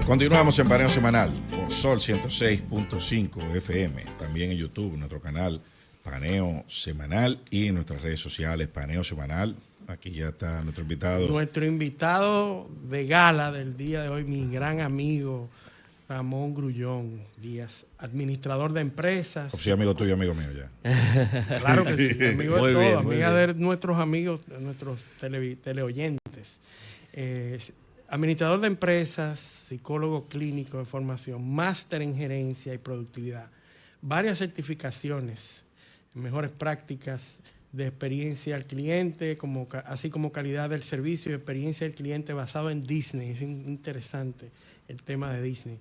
Continuamos en Paneo Semanal por Sol 106.5 FM, también en YouTube, nuestro canal Paneo Semanal y en nuestras redes sociales Paneo Semanal. Aquí ya está nuestro invitado. Nuestro invitado de gala del día de hoy, mi gran amigo Ramón Grullón Díaz, administrador de empresas. O sea, amigo tuyo, amigo mío ya. Claro que sí, amigo Muy de todos, bien, amiga de nuestros amigos, de nuestros teleoyentes. Administrador de empresas, psicólogo clínico de formación, máster en gerencia y productividad, varias certificaciones, mejores prácticas de experiencia al cliente, así como calidad del servicio y experiencia del cliente basado en Disney. Es interesante el tema de Disney.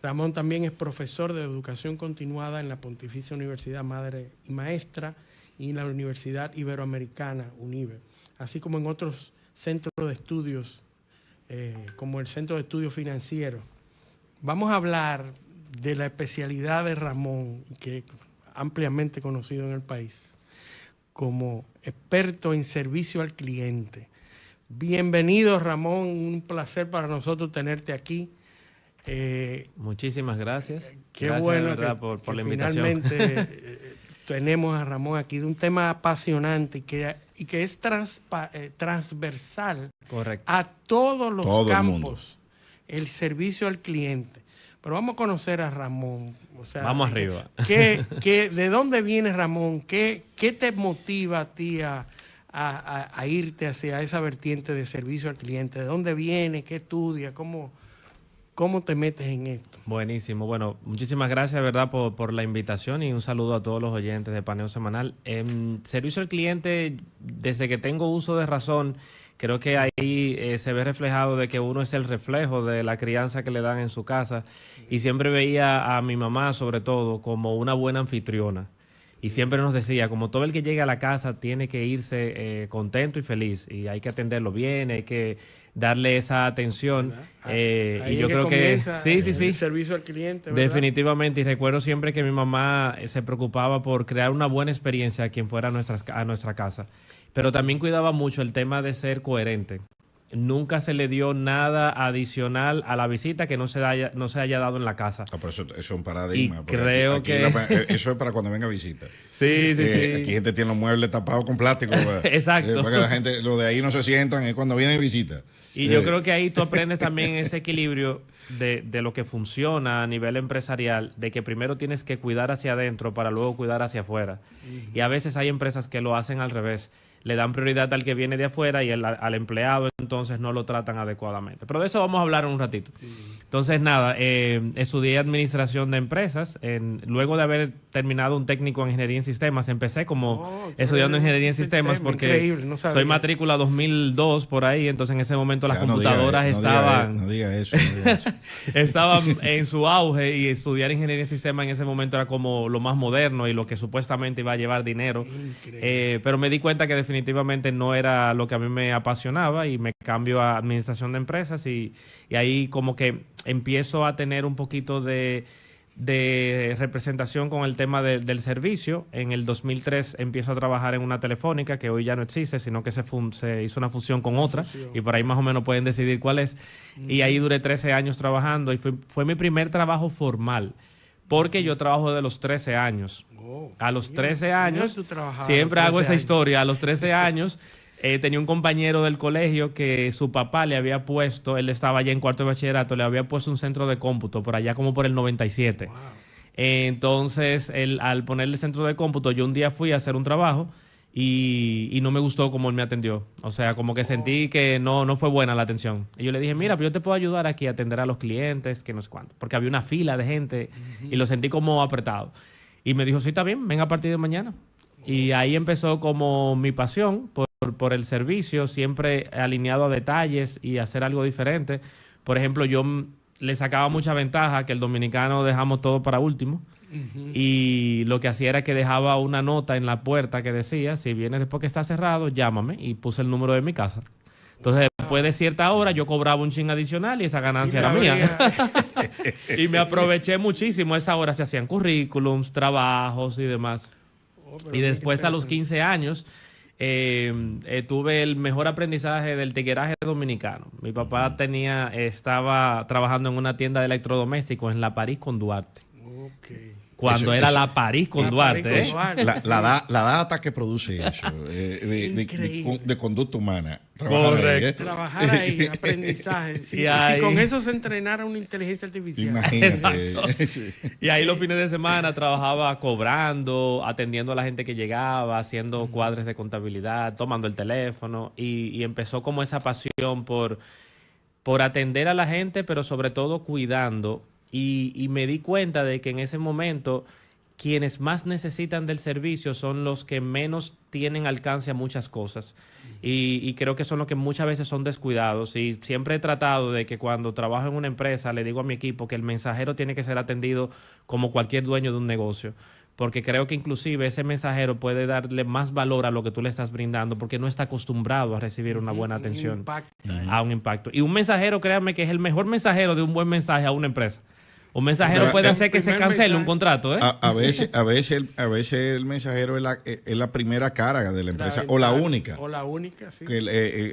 Ramón también es profesor de educación continuada en la Pontificia Universidad Madre y Maestra y en la Universidad Iberoamericana, UNIBE, así como en otros centros de estudios, como el Centro de Estudios Financieros. Vamos a hablar de la especialidad de Ramón, que es ampliamente conocido en el país como experto en servicio al cliente. Bienvenido, Ramón, un placer para nosotros tenerte aquí. Muchísimas gracias. Qué gracias, bueno, de verdad, que por la invitación. Finalmente tenemos a Ramón aquí de un tema apasionante y que es transversal. Correcto. A todos los Todo campos, el servicio al cliente. Pero vamos a conocer a Ramón. O sea, vamos arriba. ¿De dónde viene Ramón? ¿Qué te motiva a ti a irte hacia esa vertiente de servicio al cliente? ¿De dónde viene? ¿Qué estudia? ¿Cómo te metes en esto? Buenísimo. Bueno, muchísimas gracias, ¿verdad?, por la invitación y un saludo a todos los oyentes de Paneo Semanal. Servicio al cliente, desde que tengo uso de razón, creo que ahí se ve reflejado de que uno es el reflejo de la crianza que le dan en su casa. Y siempre veía a mi mamá, sobre todo, como una buena anfitriona. Y siempre nos decía, como todo el que llega a la casa tiene que irse contento y feliz. Y hay que atenderlo bien, hay que darle esa atención. Ahí y yo creo que sí. El servicio al cliente, ¿verdad? Definitivamente. Y recuerdo siempre que mi mamá se preocupaba por crear una buena experiencia a quien fuera a nuestra casa. Pero también cuidaba mucho el tema de ser coherente. Nunca se le dio nada adicional a la visita que no se haya dado en la casa. Pero eso es un paradigma. Y creo que eso es para cuando venga visita. Sí. Aquí gente tiene los muebles tapados con plástico. Exacto. Para que la gente, lo de ahí no se sientan, es cuando vienen visita. Y yo creo que ahí tú aprendes también ese equilibrio de lo que funciona a nivel empresarial, de que primero tienes que cuidar hacia adentro para luego cuidar hacia afuera. Y a veces hay empresas que lo hacen al revés. Le dan prioridad al que viene de afuera y al empleado entonces no lo tratan adecuadamente. Pero de eso vamos a hablar en un ratito. Sí. Entonces, nada, estudié administración de empresas. Luego de haber terminado un técnico en ingeniería en sistemas, empecé como estudiando ingeniería en sistemas porque soy matrícula 2002 por ahí. Entonces, en ese momento las computadoras estaban... No diga eso. Estaban en su auge y estudiar ingeniería en sistemas en ese momento era como lo más moderno y lo que supuestamente iba a llevar dinero. Pero me di cuenta que definitivamente no era lo que a mí me apasionaba y me cambio a administración de empresas y ahí como que empiezo a tener un poquito de representación con el tema del servicio. En el 2003 empiezo a trabajar en una telefónica que hoy ya no existe, sino que se hizo una fusión con otra y por ahí más o menos pueden decidir cuál es. Y ahí duré 13 años trabajando y fue mi primer trabajo formal. Porque yo trabajo desde los 13 años. A los 13 años, siempre hago esa historia, a los 13 años tenía un compañero del colegio que su papá le había puesto, él estaba allá en cuarto de bachillerato, le había puesto un centro de cómputo por allá como por el 97. Wow. Entonces, al ponerle centro de cómputo, yo un día fui a hacer un trabajo y no me gustó cómo él me atendió. O sea, como que sentí que no fue buena la atención. Y yo le dije, mira, pero yo te puedo ayudar aquí a atender a los clientes, que no sé cuánto. Porque había una fila de gente y lo sentí como apretado. Y me dijo, sí, está bien, ven a partir de mañana. Y ahí empezó como mi pasión por el servicio, siempre alineado a detalles y hacer algo diferente. Por ejemplo, yo le sacaba mucha ventaja que el dominicano dejamos todo para último. Y lo que hacía era que dejaba una nota en la puerta que decía, si vienes después que está cerrado, llámame, y puse el número de mi casa. Entonces, después de cierta hora, yo cobraba un chin adicional y esa ganancia era mía. Y me aproveché muchísimo. A esa hora se hacían currículums, trabajos y demás. Y después, a los 15 años, tuve el mejor aprendizaje del tigueraje dominicano. Mi papá estaba trabajando en una tienda de electrodomésticos en La París con Duarte. Okay. Cuando era La París con Duarte. La data que produce eso, de conducta humana. Correcto. Trabajar ahí, aprendizaje. Si con eso se entrenara una inteligencia artificial. Imagínate. Y ahí los fines de semana trabajaba cobrando, atendiendo a la gente que llegaba, haciendo cuadres de contabilidad, tomando el teléfono. Y empezó como esa pasión por atender a la gente, pero sobre todo cuidando. Y me di cuenta de que en ese momento quienes más necesitan del servicio son los que menos tienen alcance a muchas cosas. Y creo que son los que muchas veces son descuidados. Y siempre he tratado de que cuando trabajo en una empresa le digo a mi equipo que el mensajero tiene que ser atendido como cualquier dueño de un negocio. Porque creo que inclusive ese mensajero puede darle más valor a lo que tú le estás brindando porque no está acostumbrado a recibir una buena atención. Un impacto. Y un mensajero, créanme que es el mejor mensajero de un buen mensaje a una empresa. Un mensajero puede hacer que se cancele un contrato, ¿eh? A veces el mensajero es la primera cara de la empresa, o la única. O la única, sí. Que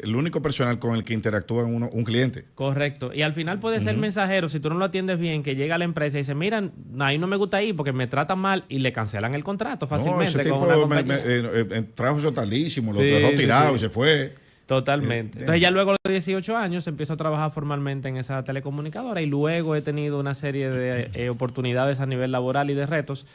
el único personal con el que interactúa un cliente. Correcto. Y al final puede ser mensajero, si tú no lo atiendes bien, que llega a la empresa y dice, mira, ahí no me gusta ir porque me tratan mal, y le cancelan el contrato fácilmente. No, ese tipo con una compañía. trajo eso tardísimo, lo dejó tirado y se fue. Totalmente. Entonces ya luego de los 18 años empiezo a trabajar formalmente en esa telecomunicadora y luego he tenido una serie de oportunidades a nivel laboral y de retos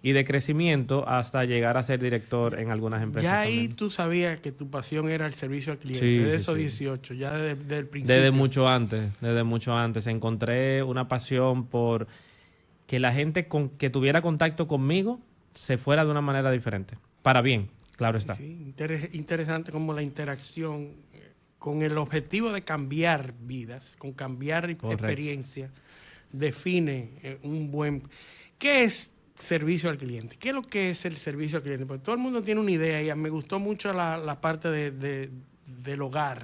y de crecimiento hasta llegar a ser director en algunas empresas. Ya ahí también. tú sabías que tu pasión era el servicio al cliente, Sí, desde sí, esos sí. 18, ya desde el principio. Desde mucho antes. Encontré una pasión por que la gente que tuviera contacto conmigo se fuera de una manera diferente. Para bien. Claro está. Sí, interesante como la interacción con el objetivo de cambiar vidas, con cambiar experiencia, define un buen... ¿Qué es servicio al cliente? ¿Qué es lo que es el servicio al cliente? Porque todo el mundo tiene una idea y me gustó mucho la parte del hogar,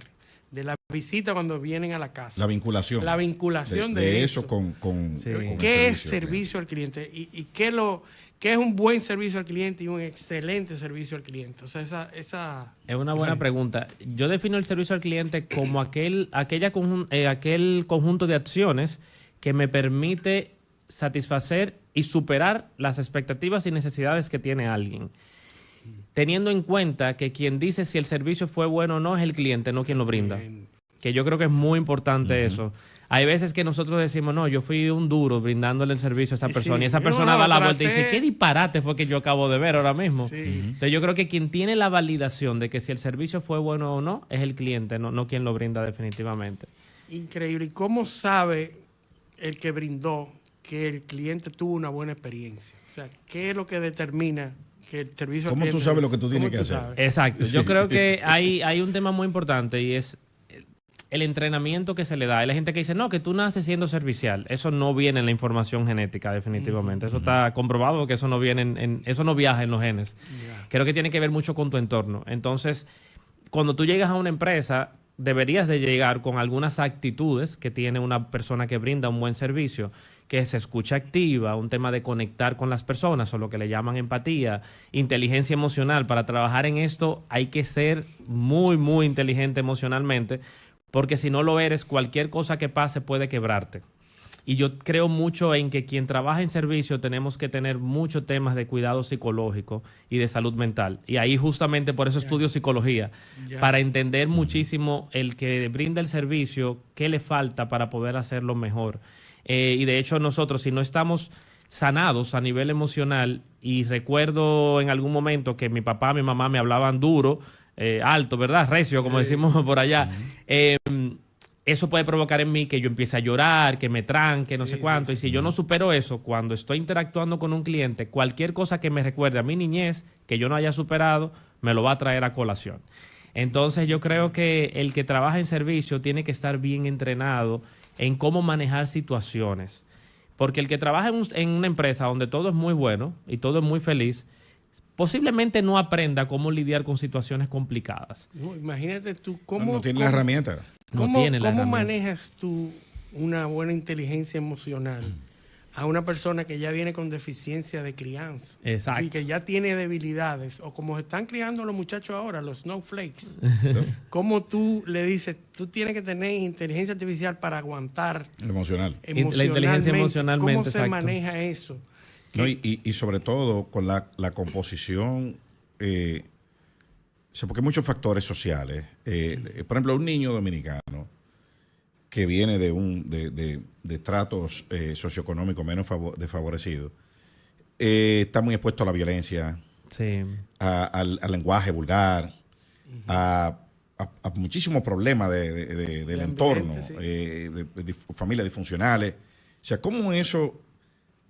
de la visita cuando vienen a la casa. La vinculación. La vinculación de eso con ¿Qué es servicio al cliente? ¿Y qué es un buen servicio al cliente y un excelente servicio al cliente? O sea, esa es una buena pregunta. Yo defino el servicio al cliente como aquel conjunto de acciones que me permite satisfacer y superar las expectativas y necesidades que tiene alguien. Teniendo en cuenta que quien dice si el servicio fue bueno o no es el cliente, no quien lo brinda. Que yo creo que es muy importante eso. Hay veces que nosotros decimos, no, yo fui un duro brindándole el servicio a esta persona. Sí, y esa persona da la vuelta y dice, ¿qué disparate fue que yo acabo de ver ahora mismo? Sí. Entonces yo creo que quien tiene la validación de que si el servicio fue bueno o no, es el cliente, no quien lo brinda definitivamente. Increíble. ¿Y cómo sabe el que brindó que el cliente tuvo una buena experiencia? O sea, ¿qué es lo que determina que el servicio al cliente... ¿Cómo tú sabes lo que tú tienes que hacer? Exacto. Sí. Yo creo que hay un tema muy importante y es el entrenamiento que se le da. Hay la gente que dice, no, que tú naces siendo servicial. Eso no viene en la información genética, definitivamente. Eso está comprobado que eso no viene eso no viaja en los genes. Creo que tiene que ver mucho con tu entorno. Entonces, cuando tú llegas a una empresa, deberías de llegar con algunas actitudes que tiene una persona que brinda un buen servicio, que es escucha activa, un tema de conectar con las personas, o lo que le llaman empatía, inteligencia emocional. Para trabajar en esto hay que ser muy, muy inteligente emocionalmente, porque si no lo eres, cualquier cosa que pase puede quebrarte. Y yo creo mucho en que quien trabaja en servicio tenemos que tener muchos temas de cuidado psicológico y de salud mental. Y ahí justamente por eso estudio psicología, para entender muchísimo el que brinda el servicio, qué le falta para poder hacerlo mejor. Y de hecho nosotros, si no estamos sanados a nivel emocional, y recuerdo en algún momento que mi papá, mi mamá me hablaban duro, alto, ¿verdad? Recio, como decimos por allá. Eso puede provocar en mí que yo empiece a llorar, que me tranque, no sé cuánto. Y si yo no supero eso, cuando estoy interactuando con un cliente, cualquier cosa que me recuerde a mi niñez, que yo no haya superado, me lo va a traer a colación. Entonces yo creo que el que trabaja en servicio tiene que estar bien entrenado en cómo manejar situaciones. Porque el que trabaja en una empresa donde todo es muy bueno y todo es muy feliz, posiblemente no aprenda cómo lidiar con situaciones complicadas. No, imagínate tú cómo... No tiene la herramienta. ¿Cómo manejas tú una buena inteligencia emocional a una persona que ya viene con deficiencia de crianza. Exacto. Así que ya tiene debilidades. O como se están criando los muchachos ahora, los snowflakes. ¿Cómo tú le dices, tú tienes que tener inteligencia artificial para aguantar Emocional. La inteligencia emocionalmente, ¿Cómo se exacto. maneja eso? No, y sobre todo con la composición, porque hay muchos factores sociales. Por ejemplo, un niño dominicano que viene de tratos socioeconómicos menos desfavorecidos, está muy expuesto a la violencia, Sí. al lenguaje vulgar, a muchísimos problemas del entorno, ambiente, sí. de familias disfuncionales. O sea, ¿cómo eso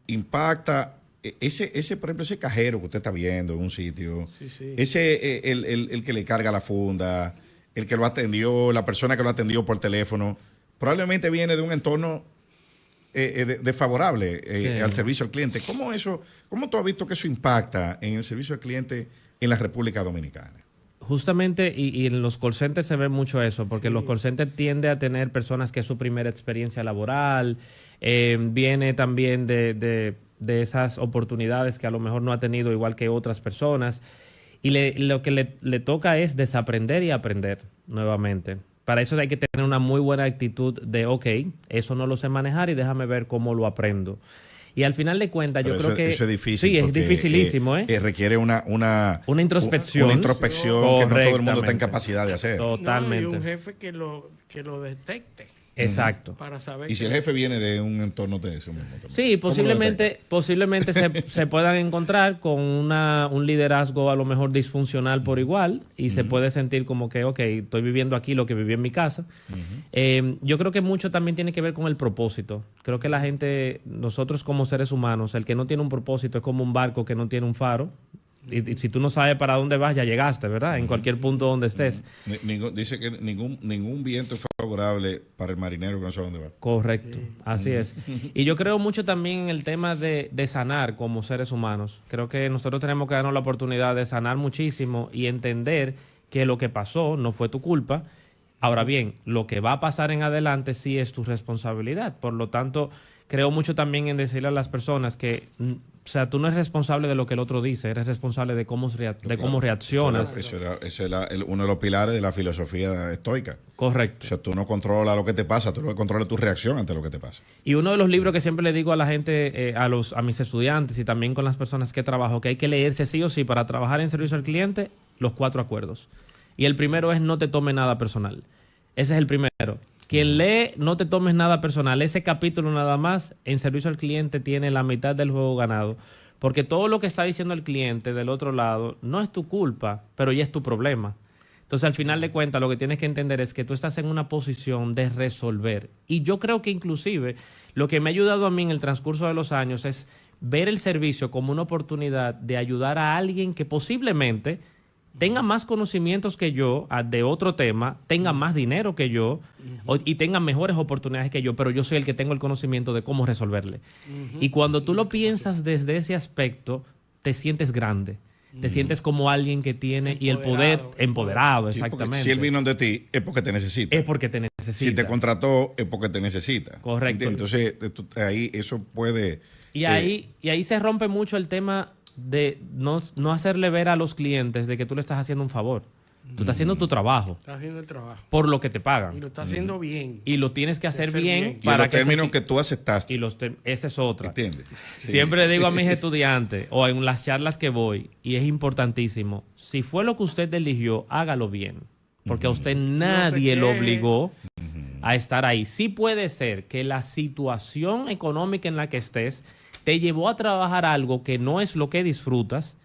impacta por ejemplo, ese cajero que usted está viendo en un sitio, Sí. el que le carga la funda, el que lo atendió, la persona que lo atendió por teléfono, probablemente viene de un entorno desfavorable Sí. al servicio al cliente. ¿Cómo tú has visto que eso impacta en el servicio al cliente en la República Dominicana? Justamente, y en los call centers se ve mucho eso, porque los call centers tienden a tener personas que es su primera experiencia laboral, viene también de esas oportunidades que a lo mejor no ha tenido igual que otras personas, y lo que le toca es desaprender y aprender nuevamente. Para eso hay que tener una muy buena actitud de, ok, eso no lo sé manejar y déjame ver cómo lo aprendo. Y al final de cuentas, yo creo que... Eso es difícil. Sí, es porque, dificilísimo, requiere una introspección. Una introspección que no todo el mundo está en Correctamente. capacidad de hacer. Totalmente. No, y un jefe que lo detecte Exacto. para saber. Y si el jefe viene de un entorno de eso mismo también. Sí, ¿Cómo lo detecta? posiblemente se puedan encontrar con un liderazgo a lo mejor disfuncional por igual y se puede sentir como que, ok, estoy viviendo aquí lo que viví en mi casa. Yo creo que mucho también tiene que ver con el propósito. Creo que la gente, nosotros como seres humanos, el que no tiene un propósito es como un barco que no tiene un faro. Y si tú no sabes para dónde vas, ya llegaste, ¿verdad? En cualquier punto donde estés. Dice que ningún viento es favorable para el marinero que no sabe dónde va. Correcto, así es. Y yo creo mucho también en el tema de sanar como seres humanos. Creo que nosotros tenemos que darnos la oportunidad de sanar muchísimo y entender que lo que pasó no fue tu culpa. Ahora bien, lo que va a pasar en adelante sí es tu responsabilidad. Por lo tanto, creo mucho también en decirle a las personas que, o sea, tú no eres responsable de lo que el otro dice, eres responsable de cómo reaccionas. Eso era uno de los pilares de la filosofía estoica. Correcto. O sea, tú no controlas lo que te pasa, tú lo que controlas es tu reacción ante lo que te pasa. Y uno de los libros que siempre le digo a la gente, a mis estudiantes y también con las personas que trabajo, que hay que leerse sí o sí para trabajar en servicio al cliente, los 4 acuerdos. Y el primero es no te tomes nada personal. Ese es el primero. Quien lee, no te tomes nada personal. Ese capítulo nada más, en servicio al cliente, tiene la mitad del juego ganado. Porque todo lo que está diciendo el cliente del otro lado no es tu culpa, pero ya es tu problema. Entonces, al final de cuentas, lo que tienes que entender es que tú estás en una posición de resolver. Y yo creo que inclusive lo que me ha ayudado a mí en el transcurso de los años es ver el servicio como una oportunidad de ayudar a alguien que posiblemente tenga más conocimientos que yo de otro tema, tenga más dinero que yo y tenga mejores oportunidades que yo, pero yo soy el que tengo el conocimiento de cómo resolverle. Y cuando tú lo piensas desde ese aspecto, te sientes grande. Te sientes como alguien que tiene y el poder empoderado, Sí, porque exactamente. si él vino de ti, es porque te necesita. Es porque te necesita. Si te contrató, es porque te necesita. Correcto. Entonces, ahí eso puede... Y ahí se rompe mucho el tema de no hacerle ver a los clientes de que tú le estás haciendo un favor. Tú estás haciendo tu trabajo Estás haciendo el trabajo. por lo que te Y pagan. lo estás haciendo bien. Y lo tienes que hacer bien Y en los términos se- que tú aceptaste. esa es otra. ¿Entiendes? Sí. Siempre digo a mis estudiantes o en las charlas que voy, y es importantísimo, si fue lo que usted eligió, hágalo bien. Porque a usted nadie lo qué. obligó a estar ahí. Sí puede ser que la situación económica en la que estés te llevó a trabajar algo que no es lo que disfrutas,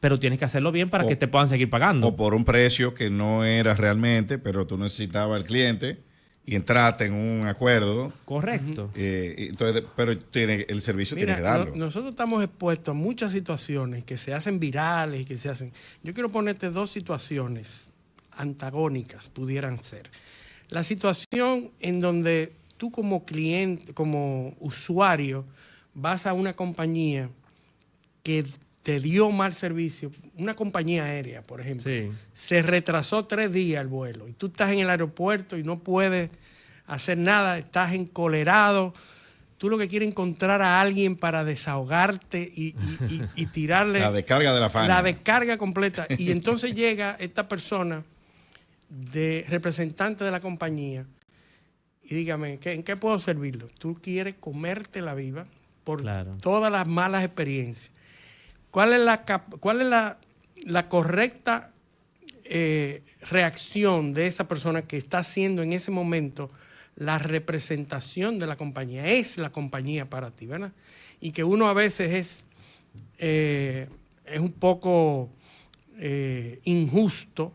pero tienes que hacerlo bien para que te puedan seguir pagando. O por un precio que no era realmente, pero tú necesitabas al cliente y entraste en un acuerdo. Correcto. Entonces, pero el servicio Mira, tiene que darlo. nosotros estamos expuestos a muchas situaciones que se hacen virales y que se hacen... Yo quiero ponerte 2 situaciones antagónicas, pudieran ser. La situación en donde tú como cliente, como usuario, vas a una compañía que te dio mal servicio, una compañía aérea, por ejemplo, Sí. se retrasó 3 días el vuelo y tú estás en el aeropuerto y no puedes hacer nada, estás encolerado, tú lo que quieres es encontrar a alguien para desahogarte y tirarle la descarga de la faena. La descarga completa. Y entonces llega esta persona de representante de la compañía y dígame, ¿en qué puedo servirlo? Tú quieres comerte la viva por todas las malas experiencias. ¿Cuál es la correcta reacción de esa persona que está haciendo en ese momento la representación de la compañía? Es la compañía para ti, ¿verdad? Y que uno a veces es un poco injusto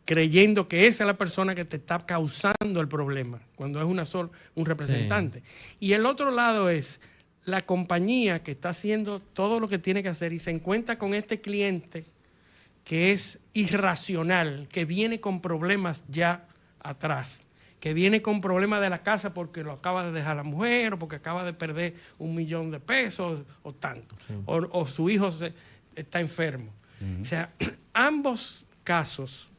creyendo que esa es la persona que te está causando el problema, cuando es un representante. Sí. Y el otro lado es la compañía que está haciendo todo lo que tiene que hacer y se encuentra con este cliente que es irracional, que viene con problemas ya atrás, que viene con problemas de la casa porque lo acaba de dejar la mujer o porque acaba de perder $1,000,000 o tanto, sí. o su hijo está enfermo. O sea, ambos casos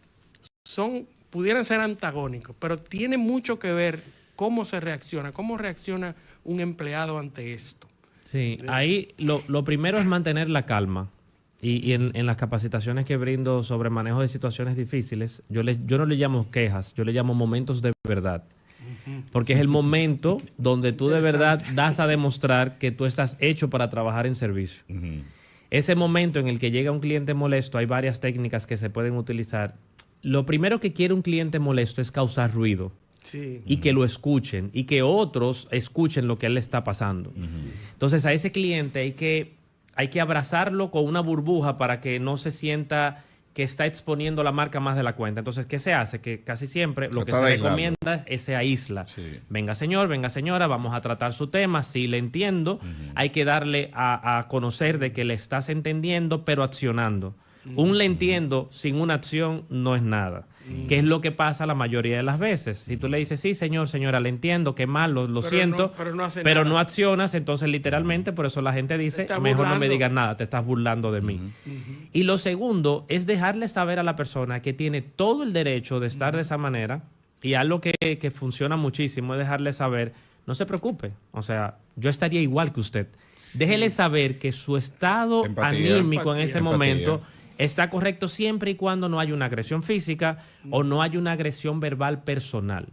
pudieran ser antagónicos, pero tiene mucho que ver cómo reacciona un empleado ante esto. Sí, ahí lo primero es mantener la calma. Y en las capacitaciones que brindo sobre manejo de situaciones difíciles, yo no le llamo quejas, yo le llamo momentos de verdad. Porque es el momento donde tú de verdad das a demostrar que tú estás hecho para trabajar en servicio. Ese momento en el que llega un cliente molesto, hay varias técnicas que se pueden utilizar. Lo primero que quiere un cliente molesto es causar ruido. Sí. Y que lo escuchen y que otros escuchen lo que él le está pasando. Entonces a ese cliente hay que abrazarlo con una burbuja para que no se sienta que está exponiendo la marca más de la cuenta. Entonces, ¿qué se hace? Que casi siempre lo que se recomienda es se aísla. Sí. Venga señor, venga señora, vamos a tratar su tema. Sí, le entiendo. Hay que darle a conocer de que le estás entendiendo, pero accionando. Un le entiendo sin una acción no es nada. ¿Qué es lo que pasa la mayoría de las veces? Si tú le dices, sí, señor, señora, le entiendo, qué mal, lo siento, pero no accionas, entonces literalmente, por eso la gente dice, mejor no me digas nada, te estás burlando de mí. Y lo segundo es dejarle saber a la persona que tiene todo el derecho de estar de esa manera, y algo que funciona muchísimo es dejarle saber, no se preocupe, o sea, yo estaría igual que usted. Déjele saber que su estado anímico en ese momento está correcto siempre y cuando no haya una agresión física o no haya una agresión verbal personal.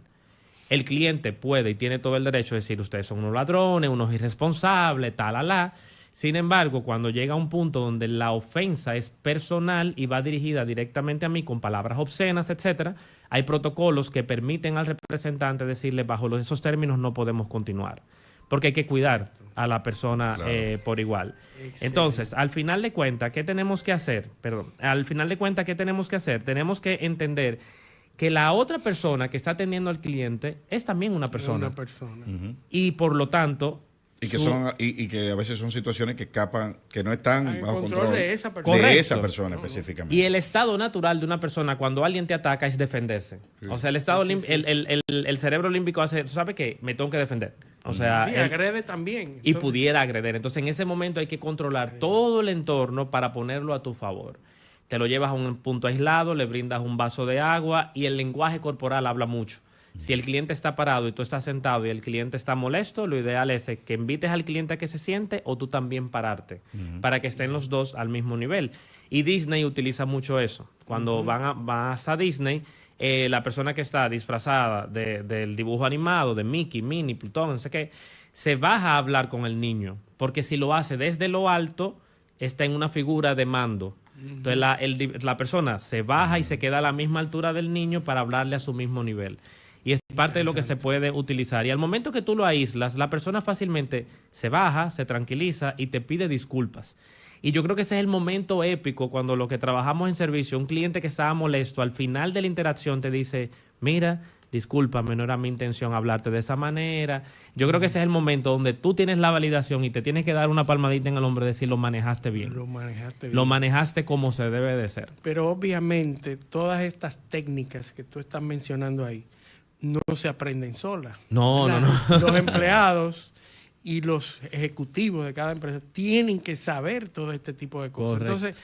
El cliente puede y tiene todo el derecho de decir, ustedes son unos ladrones, unos irresponsables, tal. Sin embargo, cuando llega a un punto donde la ofensa es personal y va dirigida directamente a mí con palabras obscenas, etcétera, hay protocolos que permiten al representante decirle, bajo esos términos no podemos continuar. Porque hay que cuidar a la persona por igual. Excelente. Entonces, al final de cuentas, ¿qué tenemos que hacer? Tenemos que entender que la otra persona que está atendiendo al cliente es también una persona. Y por lo tanto... Y que a veces son situaciones que escapan, que no están bajo control de esa persona. De esa persona específicamente. Y el estado natural de una persona cuando alguien te ataca es defenderse. Sí. O sea, el estado el cerebro límbico hace, ¿sabe qué? Me tengo que defender. O sea, agrede también. Entonces, y pudiera agreder. Entonces, en ese momento hay que controlar todo el entorno para ponerlo a tu favor. Te lo llevas a un punto aislado, le brindas un vaso de agua y el lenguaje corporal habla mucho. Si el cliente está parado y tú estás sentado y el cliente está molesto, lo ideal es que invites al cliente a que se siente o tú también pararte para que estén los dos al mismo nivel. Y Disney utiliza mucho eso. Cuando vas a Disney, la persona que está disfrazada del dibujo animado, de Mickey, Minnie, Plutón, no sé qué, se baja a hablar con el niño. Porque si lo hace desde lo alto, está en una figura de mando. Entonces la persona se baja y se queda a la misma altura del niño para hablarle a su mismo nivel. Y es parte de lo que se puede utilizar. Y al momento que tú lo aíslas, la persona fácilmente se baja, se tranquiliza y te pide disculpas. Y yo creo que ese es el momento épico cuando lo que trabajamos en servicio, un cliente que estaba molesto, al final de la interacción te dice, mira, discúlpame, no era mi intención hablarte de esa manera. Yo creo que ese es el momento donde tú tienes la validación y te tienes que dar una palmadita en el hombro y decir, lo manejaste bien. Lo manejaste bien. Lo manejaste como se debe de ser. Pero obviamente todas estas técnicas que tú estás mencionando ahí, no se aprenden solas. No. Los empleados y los ejecutivos de cada empresa tienen que saber todo este tipo de cosas. Correcto. Entonces,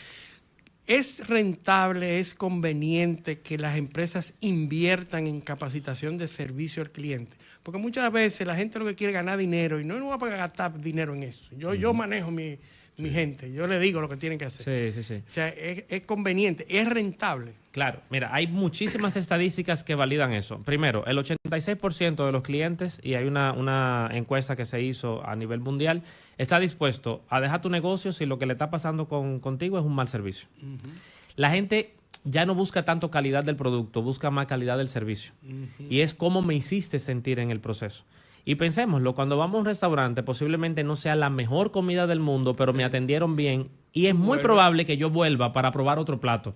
¿Es rentable, es conveniente que las empresas inviertan en capacitación de servicio al cliente? Porque muchas veces la gente lo que quiere es ganar dinero y no va a gastar dinero en eso. Yo manejo mi gente, yo le digo lo que tienen que hacer. Sí, sí, sí. O sea, es conveniente, es rentable. Claro, mira, hay muchísimas estadísticas que validan eso. Primero, el 86% de los clientes, y hay una encuesta que se hizo a nivel mundial, está dispuesto a dejar tu negocio si lo que le está pasando contigo es un mal servicio. La gente ya no busca tanto calidad del producto, busca más calidad del servicio. Y es cómo me hiciste sentir en el proceso. Y pensémoslo, cuando vamos a un restaurante, posiblemente no sea la mejor comida del mundo, pero me atendieron bien y es muy probable que yo vuelva para probar otro plato.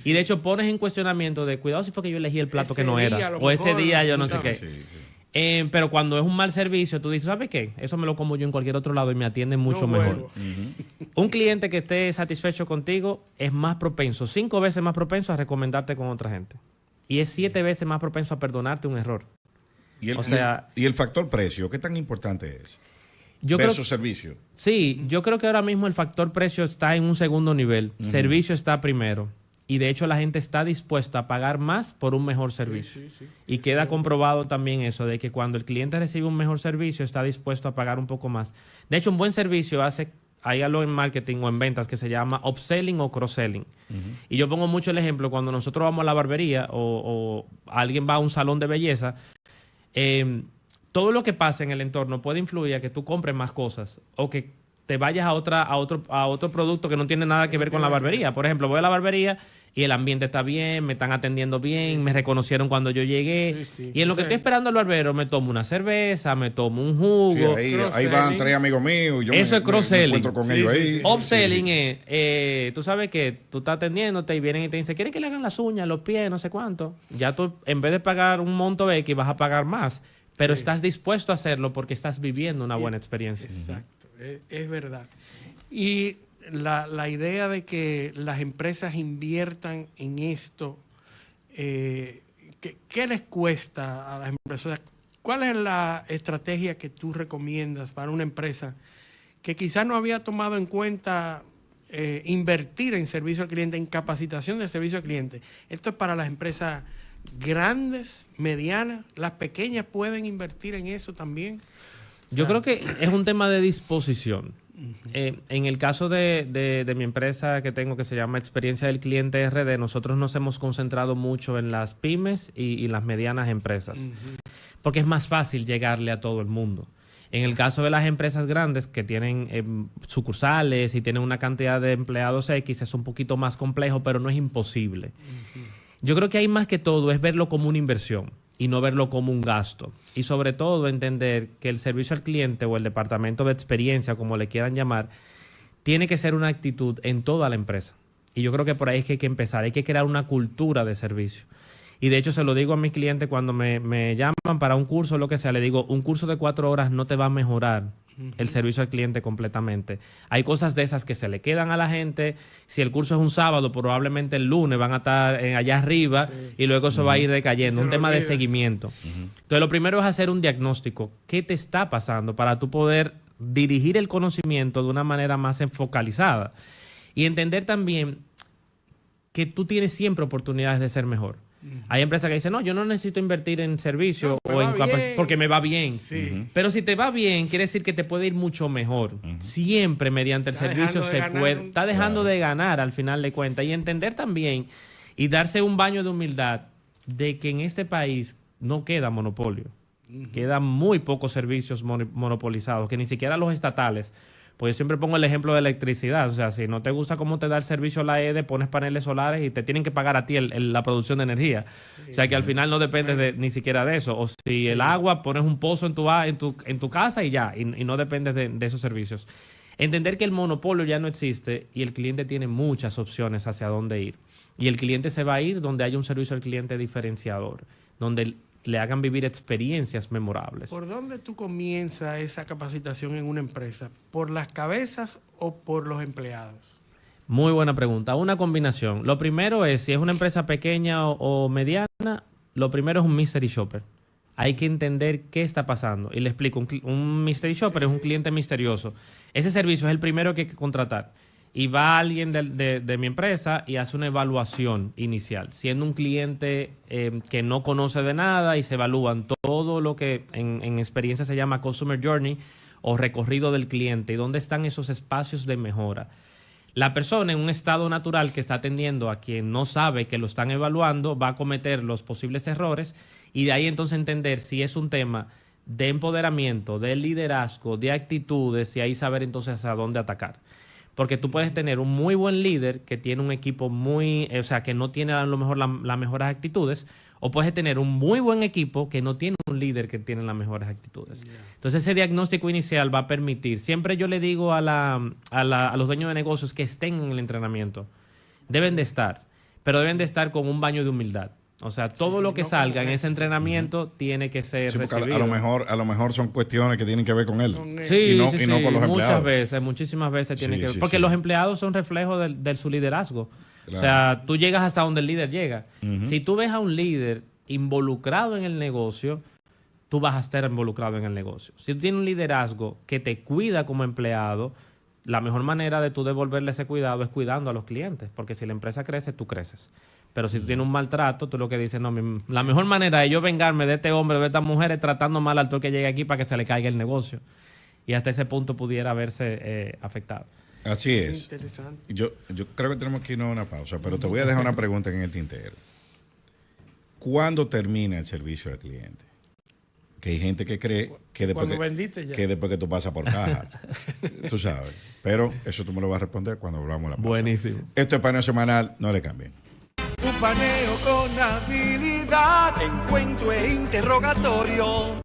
Y de hecho pones en cuestionamiento de, cuidado si fue que yo elegí el plato que no era. O ese día yo no sé qué. Pero cuando es un mal servicio, tú dices, ¿sabes qué? Eso me lo como yo en cualquier otro lado y me atienden mucho mejor. Un cliente que esté satisfecho contigo es más propenso, 5 veces más propenso a recomendarte con otra gente. Y es 7 veces más propenso a perdonarte un error. Y el factor precio, ¿qué tan importante es? Versus servicio. Sí, yo creo que ahora mismo el factor precio está en un segundo nivel. Servicio está primero. Y de hecho la gente está dispuesta a pagar más por un mejor servicio. Y queda comprobado también eso, de que cuando el cliente recibe un mejor servicio, está dispuesto a pagar un poco más. De hecho, un buen servicio hay algo en marketing o en ventas que se llama upselling o cross-selling. Y yo pongo mucho el ejemplo, cuando nosotros vamos a la barbería o alguien va a un salón de belleza, todo lo que pasa en el entorno puede influir a que tú compres más cosas o que te vayas a otro producto que no tiene nada que ver con la barbería. Por ejemplo, voy a la barbería y el ambiente está bien, me están atendiendo bien, me reconocieron cuando yo llegué. Y en lo que estoy esperando al barbero, me tomo una cerveza, me tomo un jugo. Sí, ahí van 3 amigos míos. Eso es cross-selling. Me encuentro con ellos ahí. Upselling es, tú sabes que tú estás atendiéndote y vienen y te dicen, ¿quieren que le hagan las uñas, los pies, no sé cuánto? Ya tú, en vez de pagar un monto X, vas a pagar más. Pero estás dispuesto a hacerlo porque estás viviendo una buena experiencia. Exacto, es verdad. Y la idea de que las empresas inviertan en esto, ¿qué les cuesta a las empresas? ¿Cuál es la estrategia que tú recomiendas para una empresa que quizás no había tomado en cuenta invertir en servicio al cliente, en capacitación de servicio al cliente? Esto es para las empresas grandes, medianas, las pequeñas pueden invertir en eso también. Yo creo que es un tema de disposición. En el caso de mi empresa que tengo, que se llama Experiencia del Cliente RD, nosotros nos hemos concentrado mucho en las pymes y las medianas empresas, porque es más fácil llegarle a todo el mundo. En el caso de las empresas grandes que tienen sucursales y tienen una cantidad de empleados X, es un poquito más complejo, pero no es imposible. Yo creo que hay más que todo es verlo como una inversión y no verlo como un gasto. Y sobre todo entender que el servicio al cliente o el departamento de experiencia, como le quieran llamar, tiene que ser una actitud en toda la empresa. Y yo creo que por ahí es que hay que empezar. Hay que crear una cultura de servicio. Y de hecho se lo digo a mis clientes cuando me llaman para un curso o lo que sea. Le digo, un curso de 4 horas no te va a mejorar el servicio al cliente completamente. Hay cosas de esas que se le quedan a la gente. Si el curso es un sábado, probablemente el lunes van a estar allá arriba y luego eso va a ir decayendo. Un tema de seguimiento. Entonces, lo primero es hacer un diagnóstico. ¿Qué te está pasando? Para tú poder dirigir el conocimiento de una manera más focalizada. Y entender también que tú tienes siempre oportunidades de ser mejor. Hay empresas que dicen, no, yo no necesito invertir en servicio o en porque me va bien. Pero si te va bien, quiere decir que te puede ir mucho mejor. Siempre mediante el servicio se puede. Está dejando de ganar al final de cuentas. Y entender también y darse un baño de humildad de que en este país no queda monopolio. Quedan muy pocos servicios monopolizados, que ni siquiera los estatales. Pues yo siempre pongo el ejemplo de electricidad. O sea, si no te gusta cómo te da el servicio la EDE, pones paneles solares y te tienen que pagar a ti la producción de energía. O sea, que al final no dependes ni siquiera de eso. O si el agua, pones un pozo en tu casa y ya, y no dependes de esos servicios. Entender que el monopolio ya no existe y el cliente tiene muchas opciones hacia dónde ir. Y el cliente se va a ir donde haya un servicio al cliente diferenciador, donde le hagan vivir experiencias memorables. ¿Por dónde tú comienzas esa capacitación en una empresa? ¿Por las cabezas o por los empleados? Muy buena pregunta. Una combinación. Lo primero es, si es una empresa pequeña o mediana, lo primero es un mystery shopper. Hay que entender qué está pasando. Y le explico, un mystery shopper es un cliente misterioso. Ese servicio es el primero que hay que contratar. y va alguien de mi empresa y hace una evaluación inicial, siendo un cliente que no conoce de nada y se evalúan todo lo que en experiencia se llama Customer Journey o recorrido del cliente y dónde están esos espacios de mejora. La persona en un estado natural que está atendiendo a quien no sabe que lo están evaluando va a cometer los posibles errores y de ahí entonces entender si es un tema de empoderamiento, de liderazgo, de actitudes y ahí saber entonces a dónde atacar. Porque tú puedes tener un muy buen líder que tiene un equipo o sea, que no tiene a lo mejor las mejores actitudes, o puedes tener un muy buen equipo que no tiene un líder que tiene las mejores actitudes. Yeah. Entonces ese diagnóstico inicial va a permitir, siempre yo le digo a los dueños de negocios que estén en el entrenamiento, deben de estar, pero deben de estar con un baño de humildad. O sea, todo lo que salga en ese entrenamiento tiene que ser recibido. A lo mejor son cuestiones que tienen que ver con él. Sí, y no con los empleados. Muchísimas veces tiene que ver. Porque los empleados son reflejos de su liderazgo. Claro. O sea, tú llegas hasta donde el líder llega. Si tú ves a un líder involucrado en el negocio, tú vas a estar involucrado en el negocio. Si tú tienes un liderazgo que te cuida como empleado, la mejor manera de tú devolverle ese cuidado es cuidando a los clientes. Porque si la empresa crece, tú creces. Pero si tú tienes un maltrato, tú lo que dices, no, la mejor manera de yo vengarme de este hombre o de esta mujer es tratando mal al todo que llegue aquí para que se le caiga el negocio. Y hasta ese punto pudiera verse afectado. Así es. Interesante. Yo creo que tenemos que irnos a una pausa, pero te voy a dejar una pregunta en el tintero. ¿Cuándo termina el servicio al cliente? Que hay gente que cree que después que tú pasas por caja, tú sabes. Pero eso tú me lo vas a responder cuando hablamos de la pausa. Buenísimo. Esto es Paneo Semanal, no le cambien. Un paneo con habilidad, encuentro e interrogatorio.